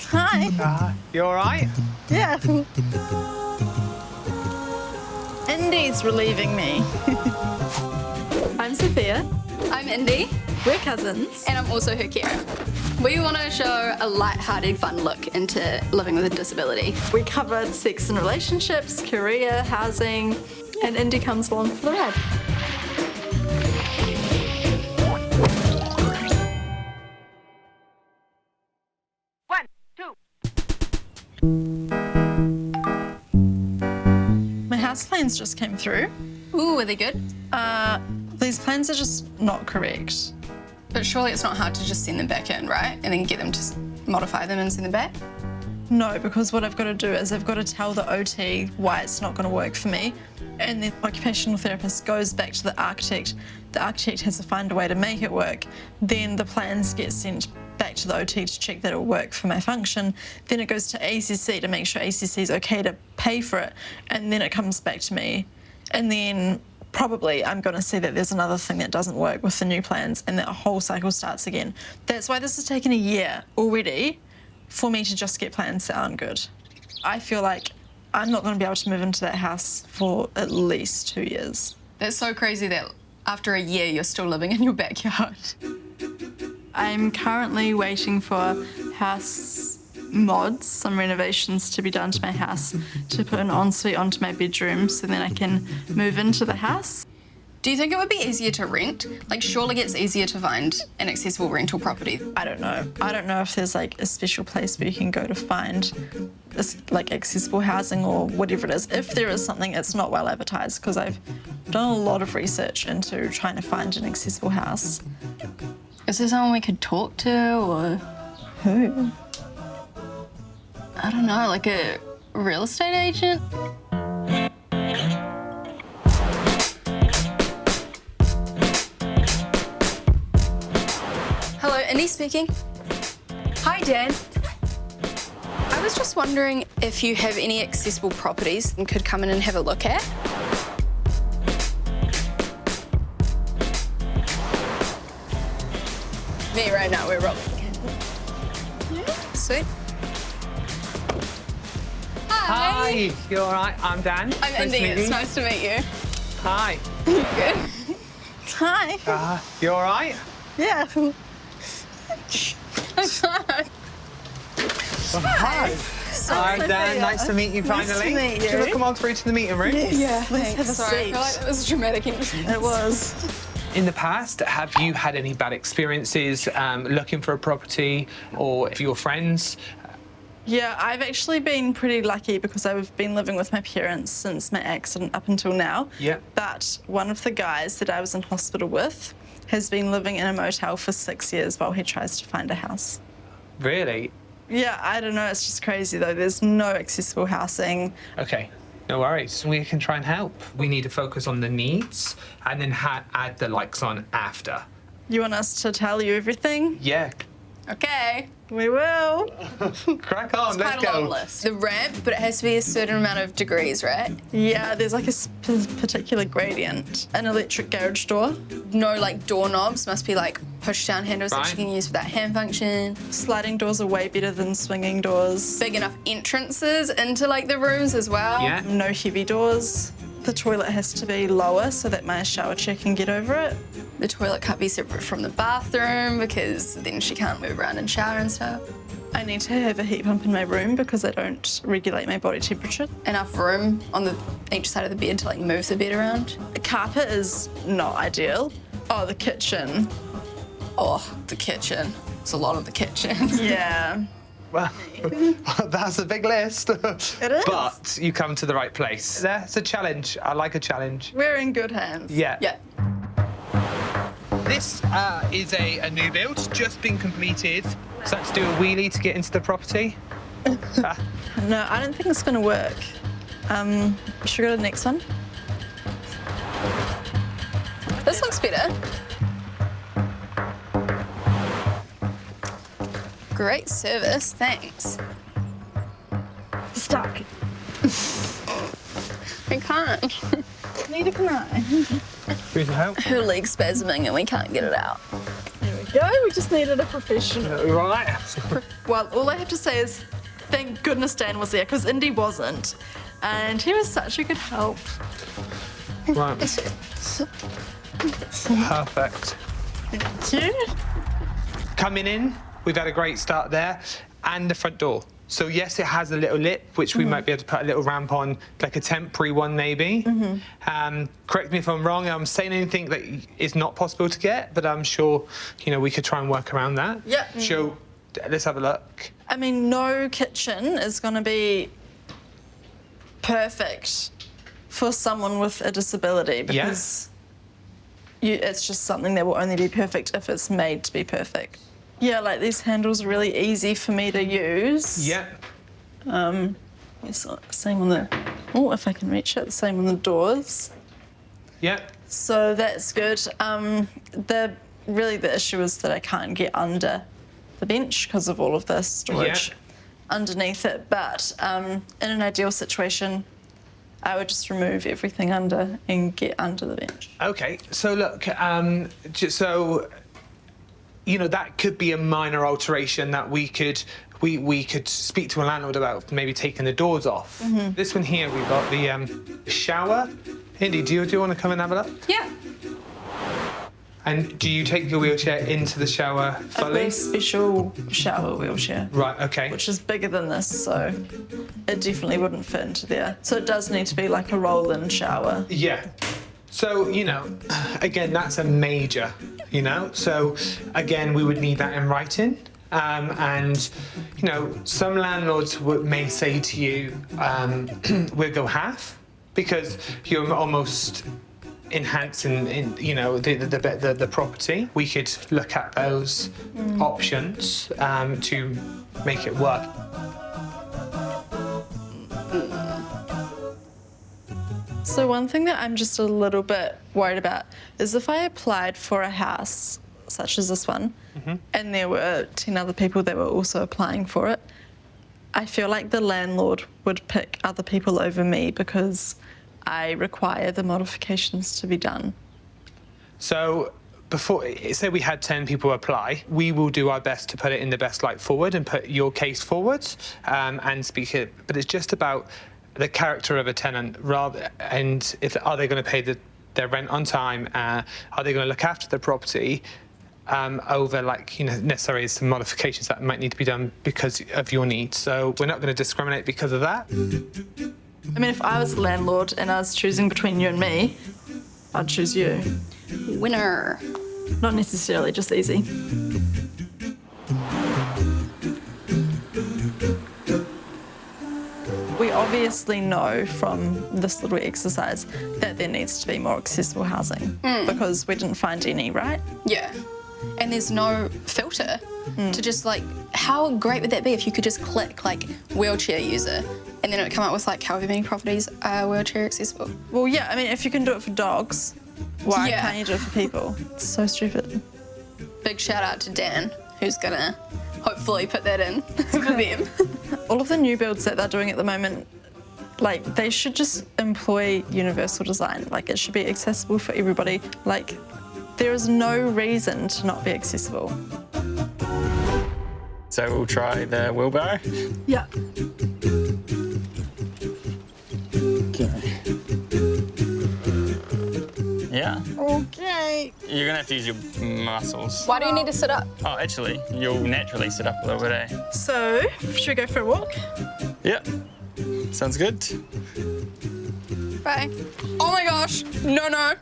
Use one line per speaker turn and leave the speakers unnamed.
Hi.
You all right?
Yeah. Indy's relieving me.
I'm Sophia.
I'm Indy,
We're cousins.
and I'm also her carer. We want to show a light-hearted, fun look into living with a disability.
We covered sex and relationships, career, housing, and Indy comes along for the ride.
My house plans just came through.
Ooh, are they good?
These plans are just not correct.
But surely it's not hard to just send them back in, right? And then get them to modify them and send them back?
No, because what I've got to do is I've got to tell the OT why it's not going to work for me. And the occupational therapist goes back to the architect. The architect has to find a way to make it work. Then the plans get sent back to the OT to check that it'll work for my function. Then it goes to ACC to make sure ACC is okay to pay for it. And then it comes back to me. And then probably I'm going to see that there's another thing that doesn't work with the new plans, and that whole cycle starts again. That's why this has taken a year already for me to just get plans that aren't good. I feel like I'm not going to be able to move into that house for at least 2 years.
That's so crazy that after a year you're still living in your backyard.
I'm currently waiting for house mods, some renovations to be done to my house, to put an ensuite onto my bedroom so then I can move into the house.
Do you think it would be easier to rent? Like, surely it's easier to find an accessible rental property.
I don't know. I don't know if there's like a special place where you can go to find this, like accessible housing or whatever it is. If there is something, it's not well advertised, because I've done a lot of research into trying to find an accessible house.
Is there someone we could talk to, or
Who?
I don't know, like a real estate agent? Hello, Indy speaking. Hi, Dan. I was just wondering if you have any accessible properties and could come in and have a look at. Me right now, we're rolling. Yeah. Sweet.
Hi. You all right? I'm Dan.
I'm Indy. It's nice to meet you.
Hi.
Good.
Hi.
You all right?
Yeah.
Hi. I'm Dan. Nice to meet you finally.
Nice to meet you.
Do you want to come on through to the meeting room?
Yeah. Let's have a
Sorry, I
seat.
feel like that was a dramatic entrance.
It was.
In the past, have you had any bad experiences looking for a property, or for your friends?
Yeah, I've actually been pretty lucky because I've been living with my parents since my accident up until now.
Yeah.
But one of the guys that I was in hospital with has been living in a motel for 6 years while he tries to find a house.
Really?
Yeah, I don't know, it's just crazy though. There's no accessible housing.
Okay. No worries. We can try and help. We need to focus on the needs and then add the likes on after.
You want us to tell you everything?
Yeah.
Okay.
We will.
Crack on.
Quite
Let's
a long
go.
list. The ramp, but it has to be a certain amount of degrees, right?
Yeah, there's like a particular gradient. An electric garage door.
No, like, doorknobs. Must be, like, push-down handles that you
Right.
can use for that hand function.
Sliding doors are way better than swinging doors.
Big enough entrances into, like, the rooms as well.
Yeah.
No heavy doors. The toilet has to be lower so that my shower chair can get over it.
The toilet can't be separate from the bathroom because then she can't move around and shower and stuff.
I need to have a heat pump in my room because I don't regulate my body temperature.
Enough room on each side of the bed to, like, move the bed around.
A carpet is not ideal. Oh, the kitchen.
Oh, the kitchen. It's a lot of the kitchen.
Yeah.
Well, that's a big list.
It is.
But you come to the right place. That's a challenge. I like a challenge.
We're in good hands.
Yeah.
Yeah.
This is a new build, just been completed. So let's do a wheelie to get into the property.
No, I don't think it's going to work. Should we go to the next one?
This looks better. Great service, thanks.
Stuck.
I can't.
Neither can I.
Please help.
Her leg's spasming and we can't get it out.
There we
go. We just needed a professional.
Right.
Well, all I have to say is thank goodness Dan was there because Indy wasn't. And he was such a good help.
Right. Perfect.
Thank you.
Coming in, we've had a great start there, and the front door. So yes, it has a little lip, which we might be able to put a little ramp on, like a temporary one maybe. Correct me if I'm wrong, I'm saying anything that is not possible to get, but I'm sure, you know, we could try and work around that.
Yeah.
So let's have a look.
I mean, no kitchen is going to be perfect for someone with a disability because it's just something that will only be perfect if it's made to be perfect. Yeah, like these handles are really easy for me to use.
Yeah.
Same on the, if I can reach it, same on the doors.
Yeah.
So that's good. The issue is that I can't get under the bench because of all of the storage underneath it. But in an ideal situation, I would just remove everything under and get under the bench.
Okay, so look, so you know that could be a minor alteration that we could speak to a landlord about, maybe taking the doors off. This one here, we've got the shower. Indy, do you want to come and have a look?
Yeah.
And do you take your wheelchair into the shower
I've
fully?
got a special shower wheelchair,
Right, okay.
which is bigger than this, so it definitely wouldn't fit into there. So it does need to be like a roll-in shower.
Yeah. So, you know, again, that's a major, you know? So, again, we would need that in writing. And, you know, some landlords may say to you, we'll go half, because you're almost enhancing, you know, the property. We could look at those options to make it work.
So one thing that I'm just a little bit worried about is if I applied for a house such as this one, and there were 10 other people that were also applying for it, I feel like the landlord would pick other people over me because I require the modifications to be done.
So before, say we had 10 people apply, we will do our best to put it in the best light forward and put your case forward and speak it. But it's just about the character of a tenant, and are they going to pay their rent on time? Are they going to look after the property? Over, like, you know, necessarily some modifications that might need to be done because of your needs. So we're not going to discriminate because of that.
I mean, if I was a landlord and I was choosing between you and me, I'd choose you.
Winner.
Not necessarily, just easy.
We obviously know from this little exercise that there needs to be more accessible housing because we didn't find any, right?
Yeah. And there's no filter to just like, how great would that be if you could just click like wheelchair user and then it would come up with like however many properties are wheelchair accessible?
Well, yeah, I mean, if you can do it for dogs, why
Yeah.
can't you do it for people? It's so stupid.
Big shout out to Dan, who's gonna hopefully put that in for them.
All of the new builds that they're doing at the moment, like, they should just employ universal design. Like, it should be accessible for everybody. Like, there is no reason to not be accessible.
So we'll try the wheelbarrow.
Yeah.
Okay. Yeah.
Okay.
You're gonna have to use your muscles.
Why do you need to sit up?
Oh, actually, you'll naturally sit up a little bit, eh?
So, should we go for a walk?
Yep. Sounds good.
Bye. Oh my gosh, no.